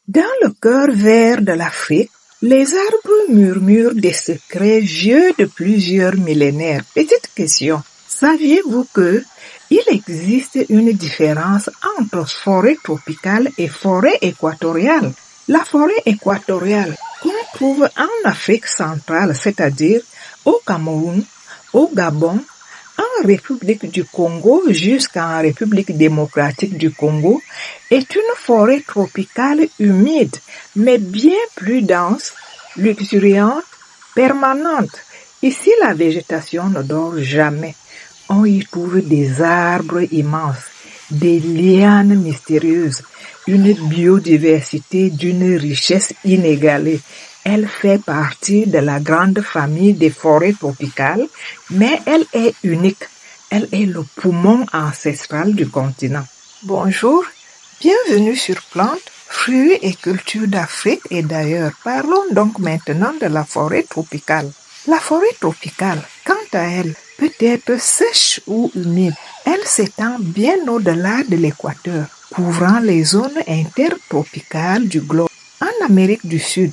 Dans le cœur vert de l'Afrique, les arbres murmurent des secrets vieux de plusieurs millénaires. Petite question, saviez-vous que il existe une différence entre forêt tropicale et forêt équatoriale? La forêt équatoriale qu'on trouve en Afrique centrale, c'est-à-dire au Cameroun, au Gabon, en République du Congo jusqu'en République démocratique du Congo, est une forêt tropicale humide, mais bien plus dense, luxuriante, permanente. Ici, la végétation ne dort jamais. On y trouve des arbres immenses, des lianes mystérieuses, une biodiversité d'une richesse inégalée. Elle fait partie de la grande famille des forêts tropicales, mais elle est unique. Elle est le poumon ancestral du continent. Bonjour, bienvenue sur Plantes, fruits et cultures d'Afrique et d'ailleurs. Parlons donc maintenant de la forêt tropicale. La forêt tropicale, quant à elle, peut être sèche ou humide. Elle s'étend bien au-delà de l'équateur, couvrant les zones intertropicales du globe. En Amérique du Sud,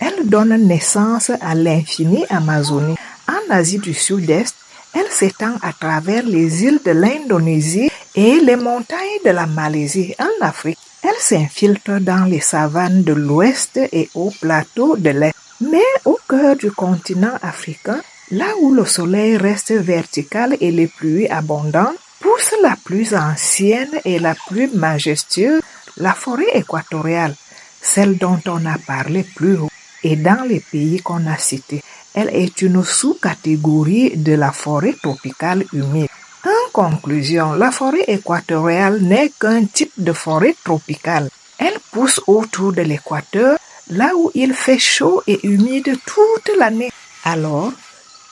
elle donne naissance à l'infinie Amazonie. En Asie du Sud-Est, elle s'étend à travers les îles de l'Indonésie et les montagnes de la Malaisie. En Afrique, elle s'infiltre dans les savanes de l'Ouest et aux plateaux de l'Est. Mais au cœur du continent africain, là où le soleil reste vertical et les pluies abondantes, pousse la plus ancienne et la plus majestueuse, la forêt équatoriale, celle dont on a parlé plus haut. Et dans les pays qu'on a cités, elle est une sous-catégorie de la forêt tropicale humide. En conclusion, la forêt équatoriale n'est qu'un type de forêt tropicale. Elle pousse autour de l'équateur, là où il fait chaud et humide toute l'année. Alors,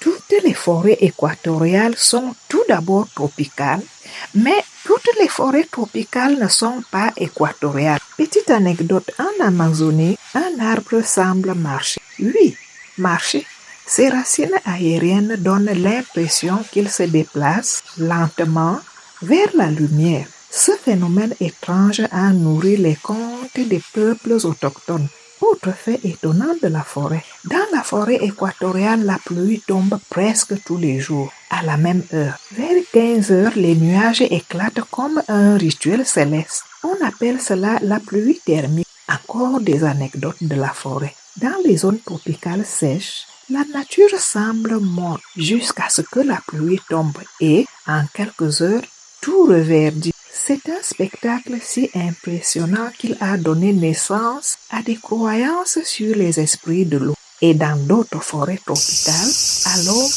toutes les forêts équatoriales sont tout d'abord tropicales, mais toutes les forêts tropicales ne sont pas équatoriales. Petite anecdote, en Amazonie, un arbre semble marcher. Oui, marcher. Ses racines aériennes donnent l'impression qu'il se déplace lentement vers la lumière. Ce phénomène étrange a nourri les contes des peuples autochtones. Autre fait étonnant de la forêt. Dans la forêt équatoriale, la pluie tombe presque tous les jours, à la même heure. Vers 15 heures, les nuages éclatent comme un rituel céleste. On appelle cela la pluie thermique. Encore des anecdotes de la forêt. Dans les zones tropicales sèches, la nature semble morte jusqu'à ce que la pluie tombe et, en quelques heures, tout reverdit. C'est un spectacle si impressionnant qu'il a donné naissance à des croyances sur les esprits de l'eau. Et dans d'autres forêts tropicales, à l'aube,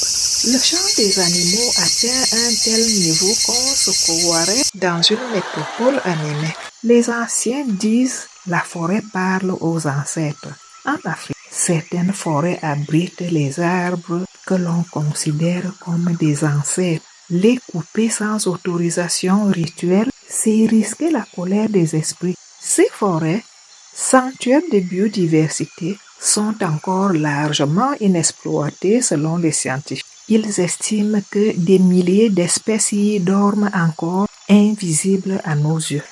le chant des animaux atteint un tel niveau qu'on se croirait dans une métropole animée. Les anciens disent la forêt parle aux ancêtres. En Afrique, certaines forêts abritent les arbres que l'on considère comme des ancêtres. Les couper sans autorisation rituelle, c'est risquer la colère des esprits. Ces forêts, sanctuaires de biodiversité, sont encore largement inexploitées selon les scientifiques. Ils estiment que des milliers d'espèces y dorment encore, invisibles à nos yeux.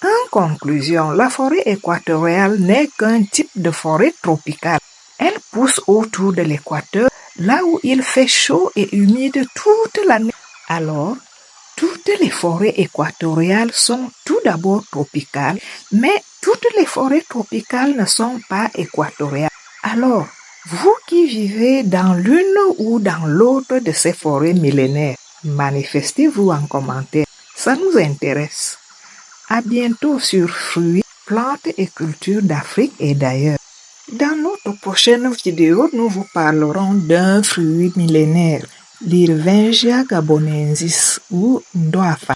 En conclusion, la forêt équatoriale n'est qu'un type de forêt tropicale. Elle pousse autour de l'équateur, là où il fait chaud et humide toute l'année. Alors, toutes les forêts équatoriales sont tout d'abord tropicales, mais toutes les forêts tropicales ne sont pas équatoriales. Alors, vous qui vivez dans l'une ou dans l'autre de ces forêts millénaires, manifestez-vous en commentaire. Ça nous intéresse. À bientôt sur Fruits, Plantes et Cultures d'Afrique et d'ailleurs. Dans notre prochaine vidéo, nous vous parlerons d'un fruit millénaire, l'Irvingia gabonensis ou Ndoafa,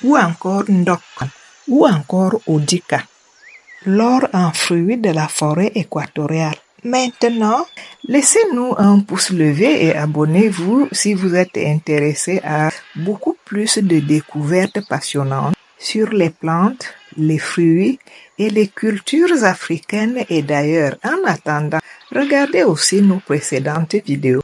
ou encore Ndokon, ou encore Odika, l'or en fruit de la forêt équatoriale. Maintenant, laissez-nous un pouce levé et abonnez-vous si vous êtes intéressé à beaucoup plus de découvertes passionnantes sur les plantes, les fruits et les cultures africaines et d'ailleurs. En attendant, regardez aussi nos précédentes vidéos.